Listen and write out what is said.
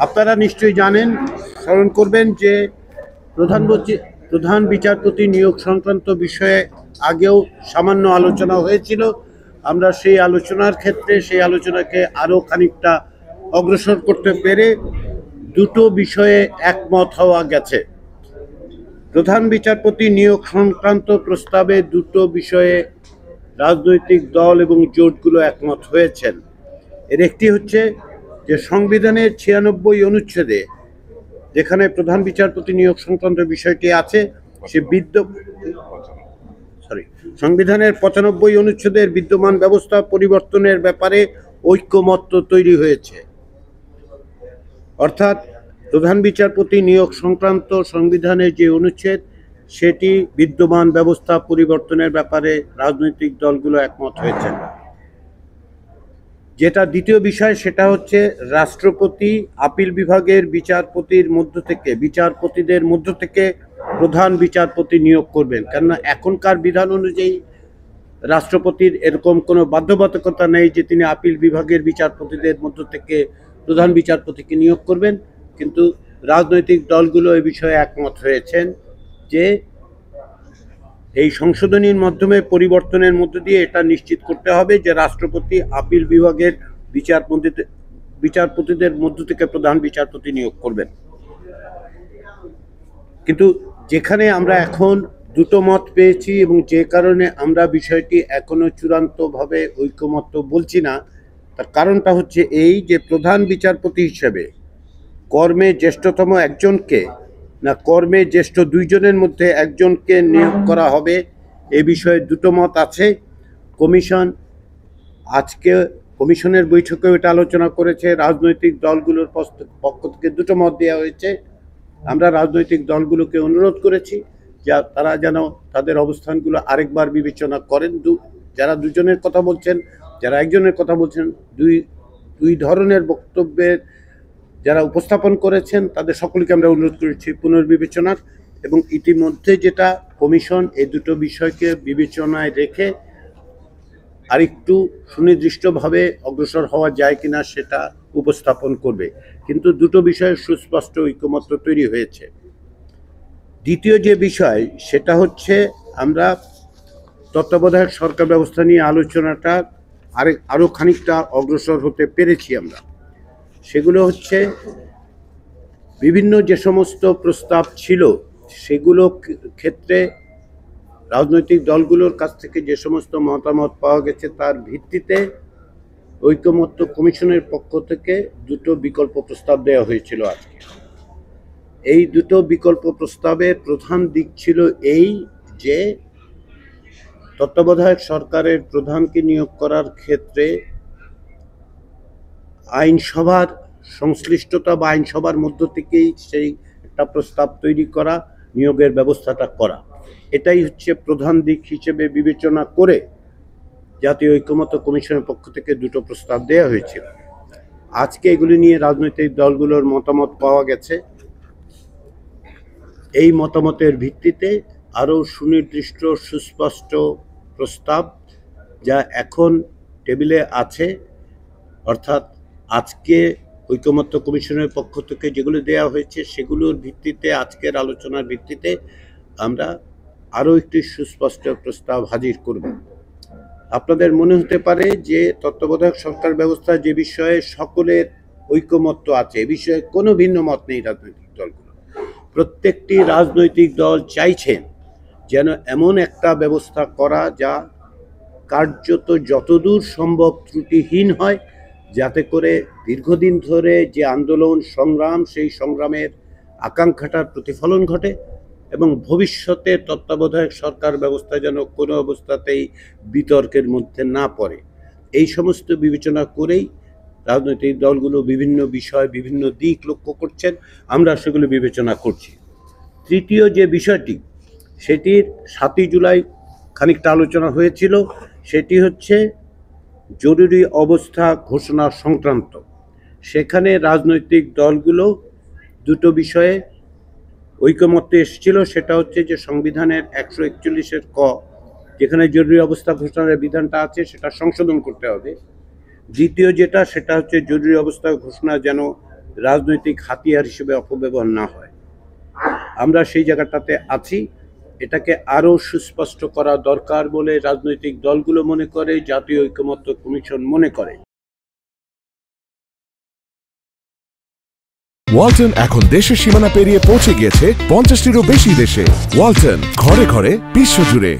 আপনারা নিশ্চয়ই জানেন, স্মরণ করবেন যে প্রধান বিচারপতি নিয়োগ সংক্রান্ত বিষয়ে আগেও সামান্য আলোচনা হয়েছিল। আমরা সেই আলোচনার ক্ষেত্রে সেই আলোচনাকে আরও খানিকটা অগ্রসর করতে পেরে দুটো বিষয়ে একমত হওয়া গেছে। প্রধান বিচারপতি নিয়োগ সংক্রান্ত প্রস্তাবে দুটো বিষয়ে রাজনৈতিক দল এবং জোটগুলো একমত হয়েছেন। এর একটি হচ্ছে যে সংবিধানের 96 অনুচ্ছেদে যেখানে প্রধান বিচারপতি নিয়োগ সংক্রান্ত বিষয়টি আছে, সে সংবিধানের 95 অনুচ্ছেদের বিদ্যমান ব্যবস্থা পরিবর্তনের ব্যাপারে ঐক্যমত্য তৈরি হয়েছে। অর্থাৎ প্রধান বিচারপতি নিয়োগ সংক্রান্ত সংবিধানের যে অনুচ্ছেদ, সেটি বিদ্যমান ব্যবস্থা পরিবর্তনের ব্যাপারে রাজনৈতিক দলগুলো একমত হয়েছে। যেটা দ্বিতীয় বিষয়, সেটা হচ্ছে রাষ্ট্রপতি আপিল বিভাগের বিচারপতিদের মধ্য থেকে প্রধান বিচারপতি নিয়োগ করবেন। কেননা এখনকার বিধান অনুযায়ী রাষ্ট্রপতির এরকম কোনো বাধ্যবাধকতা নেই যে তিনি আপিল বিভাগের বিচারপতিদের মধ্য থেকে প্রধান বিচারপতিকে নিয়োগ করবেন। কিন্তু রাজনৈতিক দলগুলো এ বিষয়ে একমত হয়েছেন যে এই সংশোধনীর মাধ্যমে পরিবর্তনের মধ্য দিয়ে এটা নিশ্চিত করতে হবে যে রাষ্ট্রপতি আপিল বিভাগের বিচারপতিদের মধ্য থেকে প্রধান বিচারপতি নিয়োগ করবেন। কিন্তু যেখানে আমরা এখন দুটো মত পেয়েছি এবং যে কারণে আমরা বিষয়টি এখনো চূড়ান্তভাবে ঐকমত্য বলছি না, তার কারণটা হচ্ছে এই যে প্রধান বিচারপতি হিসেবে কর্মে জ্যেষ্ঠতম একজনকে না কর্মে জ্যেষ্ঠ দুইজনের মধ্যে একজনকে নিয়োগ করা হবে, এ বিষয়ে দুটো মত আছে। কমিশনের বৈঠকেও এটা আলোচনা করেছে। রাজনৈতিক দলগুলোর পক্ষ থেকে দুটো মত দেওয়া হয়েছে। আমরা রাজনৈতিক দলগুলোকে অনুরোধ করেছি যে তারা যেন তাদের অবস্থানগুলো আরেকবার বিবেচনা করেন। যারা দুজনের কথা বলছেন, যারা একজনের কথা বলছেন, দুই ধরনের বক্তব্যের যারা উপস্থাপন করেছেন, তাদের সকলকে আমরা অনুরোধ করেছি পুনর্বিবেচনার। এবং ইতিমধ্যে যেটা কমিশন এই দুটো বিষয়কে বিবেচনায় রেখে আরেকটু সুনির্দিষ্টভাবে অগ্রসর হওয়া যায় কিনা সেটা উপস্থাপন করবে। কিন্তু দুটো বিষয়ে সুস্পষ্ট ঐকমত্য তৈরি হয়েছে। দ্বিতীয় যে বিষয়, সেটা হচ্ছে আমরা তত্ত্বাবধায়ক সরকার ব্যবস্থা নিয়ে আলোচনাটা আরও খানিকটা অগ্রসর হতে পেরেছি আমরা। সেগুলো হচ্ছে বিভিন্ন যে সমস্ত প্রস্তাব ছিল সেগুলো ক্ষেত্রে রাজনৈতিক দলগুলোর কাছ থেকে যে সমস্ত মতামত পাওয়া গেছে তার ভিত্তিতে ঐকমত্য কমিশনের পক্ষ থেকে দুটো বিকল্প প্রস্তাব দেওয়া হয়েছিল আজকে। এই দুটো বিকল্প প্রস্তাবের প্রধান দিক ছিল এই যে তত্ত্বাবধায়ক সরকারের প্রধানকে নিয়োগ করার ক্ষেত্রে আইনসভার সংশ্লিষ্টতা বা আইনসভার মধ্য থেকেই সেই একটা প্রস্তাব তৈরি করা, নিয়োগের ব্যবস্থাটা করা। এটাই হচ্ছে প্রধান দিক হিসেবে বিবেচনা করে জাতীয় ঐকমত্য কমিশনের পক্ষ থেকে দুটো প্রস্তাব দেওয়া হয়েছিল। আজকে এগুলি নিয়ে রাজনৈতিক দলগুলোর মতামত পাওয়া গেছে। এই মতামতের ভিত্তিতে আরও সুনির্দিষ্ট সুস্পষ্ট প্রস্তাব যা এখন টেবিলে আছে, অর্থাৎ আজকে ঐকমত্য কমিশনের পক্ষ থেকে যেগুলো দেওয়া হয়েছে সেগুলোর ভিত্তিতে, আজকের আলোচনার ভিত্তিতে আমরা আরও একটি সুস্পষ্ট প্রস্তাব হাজির করব। আপনাদের মনে হতে পারে যে তত্ত্বাবধায়ক সরকার ব্যবস্থা যে বিষয়ে সকলের ঐকমত্য আছে, এ বিষয়ে কোনো ভিন্ন মত নেই রাজনৈতিক দলগুলো। প্রত্যেকটি রাজনৈতিক দল চাইছেন যেন এমন একটা ব্যবস্থা করা যা কার্যত যতদূর সম্ভব ত্রুটিহীন হয়, যাতে করে দীর্ঘদিন ধরে যে আন্দোলন সংগ্রাম, সেই সংগ্রামের আকাঙ্ক্ষাটার প্রতিফলন ঘটে এবং ভবিষ্যতে তত্ত্বাবধায়ক সরকার ব্যবস্থা যেন কোনো অবস্থাতেই বিতর্কের মধ্যে না পড়ে। এই সমস্ত বিবেচনা করেই রাজনৈতিক দলগুলো বিভিন্ন বিষয়, বিভিন্ন দিক লক্ষ্য করছেন, আমরা সেগুলো বিবেচনা করছি। তৃতীয় যে বিষয়টি, সেটির 7ই জুলাই খানিকটা আলোচনা হয়েছিল, সেটি হচ্ছে জরুরি অবস্থা ঘোষণা সংক্রান্ত। সেখানে রাজনৈতিক দলগুলো দুটো বিষয়ে ঐকমত্যে এসেছিল। সেটা হচ্ছে যে সংবিধানের 141-এর ক, যেখানে জরুরি অবস্থা ঘোষণার বিধানটা আছে, সেটা সংশোধন করতে হবে। দ্বিতীয় যেটা, সেটা হচ্ছে জরুরি অবস্থা ঘোষণা যেন রাজনৈতিক হাতিয়ার হিসেবে অপব্যবহার না হয়। আমরা সেই জায়গাটাতে আছি। এটাকে আরও সুস্পষ্ট করা দরকার বলে রাজনৈতিক দলগুলো মনে করে, জাতীয় ঐকমত্য কমিশন মনে করে। ওয়ালটন এখন দেশের সীমানা পেরিয়ে পৌঁছে গিয়েছে 50টিরও বেশি দেশে। ওয়ালটন, ঘরে ঘরে, বিশ্বজুড়ে।